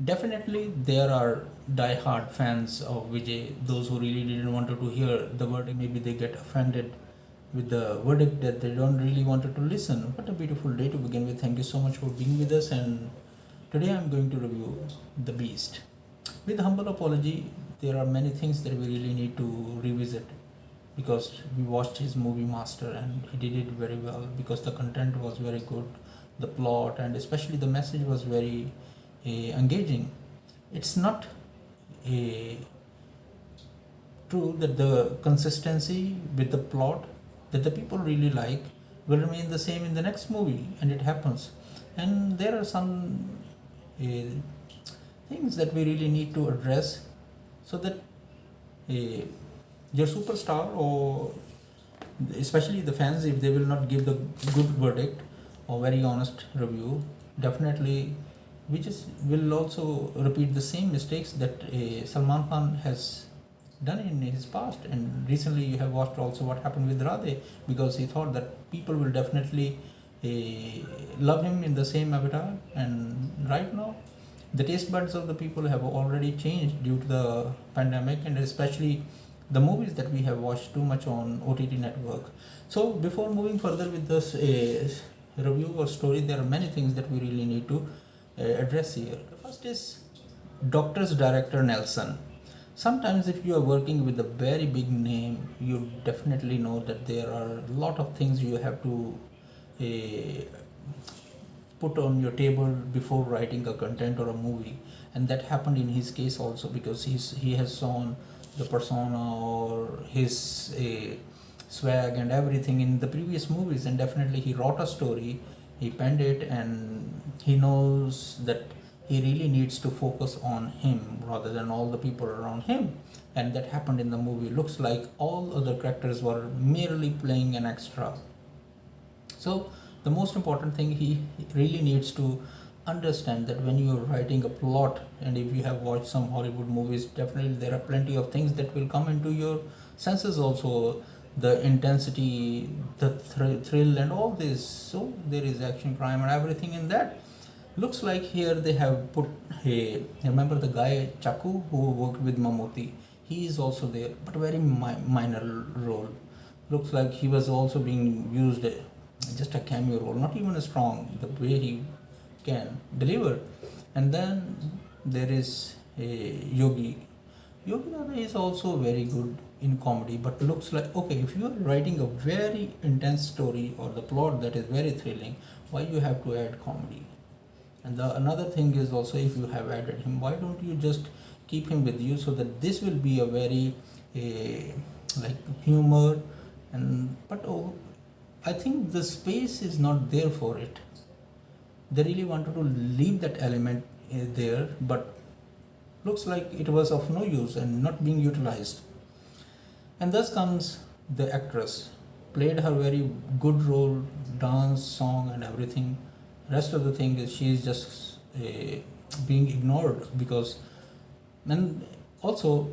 Definitely, there are die-hard fans of Vijay, those who really didn't want to hear the verdict. Maybe they get offended with the verdict that they don't really wanted to listen. What a beautiful day to begin with. Thank you so much for being with us. And today I'm going to review The Beast. With humble apology, there are many things that we really need to revisit because we watched his movie Master and he did it very well because the content was very good, the plot, and especially the message was very engaging. It's not uh, true that the consistency with the plot that the people really like will remain the same in the next movie, and it happens. And there are some uh, things that we really need to address so that your superstar, or especially the fans, if they will not give the good verdict or very honest review, definitely we just will also repeat the same mistakes that Salman Khan has done in his past. And recently you have watched also what happened with Radhe, because he thought that people will definitely love him in the same avatar, and right now the taste buds of the people have already changed due to the pandemic, and especially the movies that we have watched too much on OTT network. So before moving further with this review or story, there are many things that we really need to address here. The first is Doctor's director Nelson. Sometimes if you are working with a very big name, you definitely know that there are a lot of things you have to uh, put on your table before writing a content or a movie. And that happened in his case also, because he has shown the persona or his swag and everything in the previous movies, and definitely he wrote a story, he penned it, and he knows that he really needs to focus on him rather than all the people around him. And that happened in the movie. Looks like all other characters were merely playing an extra. So the most important thing, he really needs to understand that when you are writing a plot, and if you have watched some Hollywood movies, definitely there are plenty of things that will come into your senses also, the intensity, the thrill and all this. So there is action, crime and everything in that. Looks like here they have put, hey, remember the guy Chaku who worked with Mammootty? He is also there, but very minor role. Looks like he was also being used, just a cameo role, not even a strong, the way he can deliver. And then there is a Yogi Dada is also very good in comedy, but looks like, okay, if you are writing a very intense story or the plot that is very thrilling, why you have to add comedy? And the another thing is also, if you have added him, why don't you just keep him with you, so that this will be a very like humor. And but oh, I think the space is not there for it. They really wanted to leave that element there, but looks like it was of no use and not being utilized. And thus comes the actress, played her very good role, dance, song, and everything. Rest of the thing is she is just being ignored, because, and also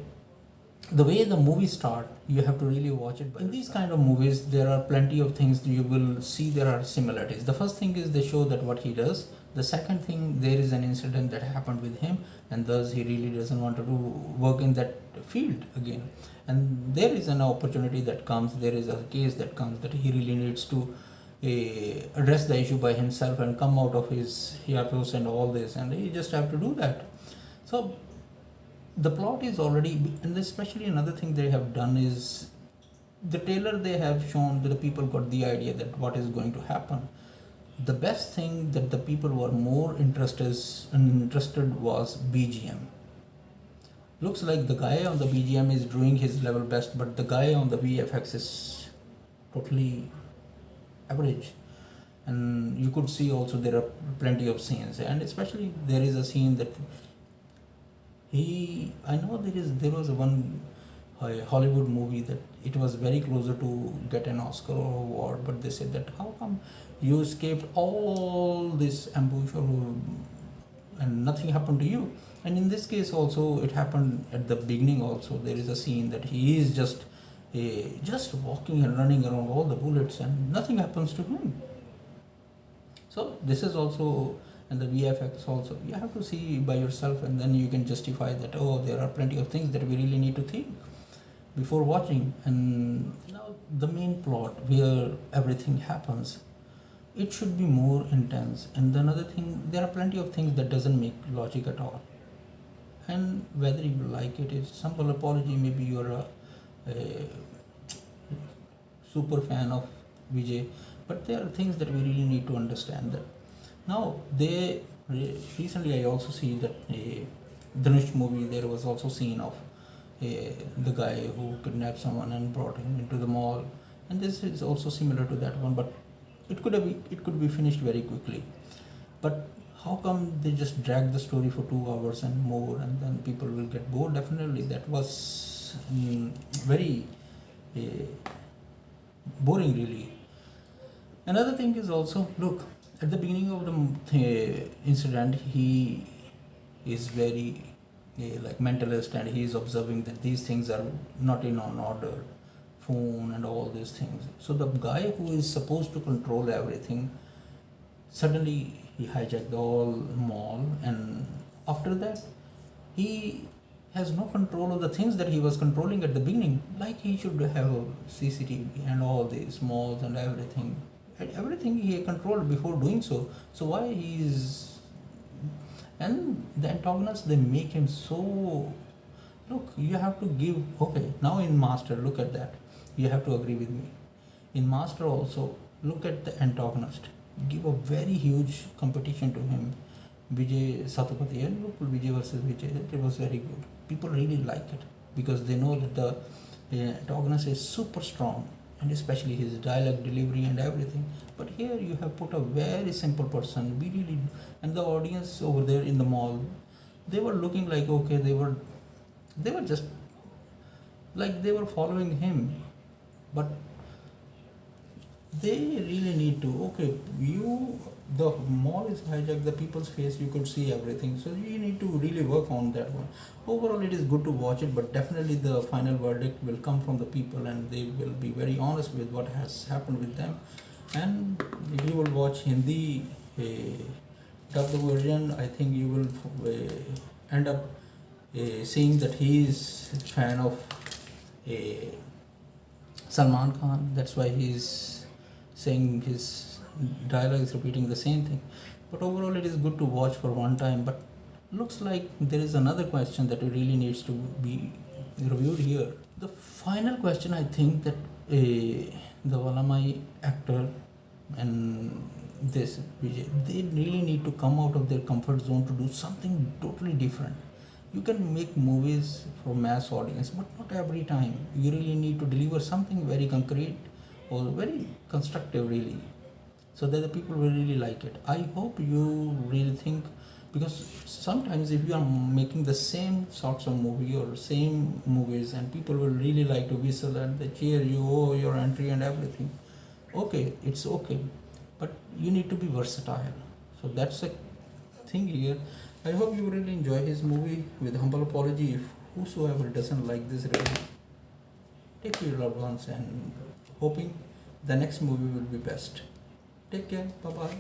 the way the movie start, you have to really watch it. But in these kind of movies, there are plenty of things you will see there are similarities. The first thing is they show that what he does. The second thing, there is an incident that happened with him, and thus he really doesn't want to do work in that field again. And there is an opportunity that comes, there is a case that comes that he really needs to address the issue by himself and come out of his hiatus and all this, and he just have to do that. So the plot is already, and especially another thing they have done is the trailer they have shown that the people got the idea that what is going to happen. The best thing that the people were more interested was BGM. Looks like the guy on the BGM is doing his level best, but the guy on the VFX is totally average. And you could see also there are plenty of scenes, and especially there is a scene that I know there was one Hollywood movie that it was very closer to get an Oscar or award, but they said that how come you escaped all this ambush and nothing happened to you. And in this case also it happened at the beginning also. There is a scene that he is just walking and running around all the bullets and nothing happens to him. So this is also and the VFX also. You have to see by yourself, and then you can justify that, oh, there are plenty of things that we really need to think before watching. And now the main plot where everything happens, it should be more intense. And another thing, there are plenty of things that doesn't make logic at all. And whether you like it is simple apology, maybe you're a super fan of Vijay, but there are things that we really need to understand that. Now they recently I also see that a Dhanush movie, there was also scene of the guy who kidnapped someone and brought him into the mall, and this is also similar to that one, but it could be finished very quickly. But how come they just drag the story for 2 hours and more, and then people will get bored? Definitely, that was very uh, boring, really. Another thing is also, look, at the beginning of the incident, he is very like mentalist, and he is observing that these things are not in on order, phone and all these things. So the guy who is supposed to control everything, suddenly he hijacked the whole mall, and after that he has no control of the things that he was controlling at the beginning. Like he should have a CCTV and all these malls and everything. Everything he controlled before doing so. So why he's, and the antagonists, they make him so, look, you have to give, okay, now in Master, look at that, you have to agree with me. In Master also, look at the antagonist, give a very huge competition to him, Vijay Satupathy, and look, Vijay versus Vijay, it was very good. People really like it because they know that the antagonist is super strong, and especially his dialogue delivery and everything. But here you have put a very simple person, we really, and the audience over there in the mall, they were looking like, okay, they were just like they were following him, but they really need to, okay, the mall is hijacked, the people's face, you could see everything, so you need to really work on that one. Overall, it is good to watch it, but definitely the final verdict will come from the people, and they will be very honest with what has happened with them. And if you will watch Hindi dubbed version, I think you will end up seeing that he is a fan of Salman Khan. That's why he's saying his dialogue is repeating the same thing. But overall, it is good to watch for one time. But looks like there is another question that really needs to be reviewed here. The final question, I think that the Valamai actor and this Vijay, they really need to come out of their comfort zone to do something totally different. You can make movies for mass audience, but not every time. You really need to deliver something very concrete or very constructive, really, so that the people will really like it. I hope you really think, because sometimes if you are making the same sorts of movie or same movies, and people will really like to whistle and they cheer you, oh, your entry and everything, okay, it's okay, but you need to be versatile. So that's a thing here. I hope you really enjoy his movie. With humble apology if whosoever doesn't like this review. Take care, loved ones, and hoping the next movie will be best. Take care. Bye bye.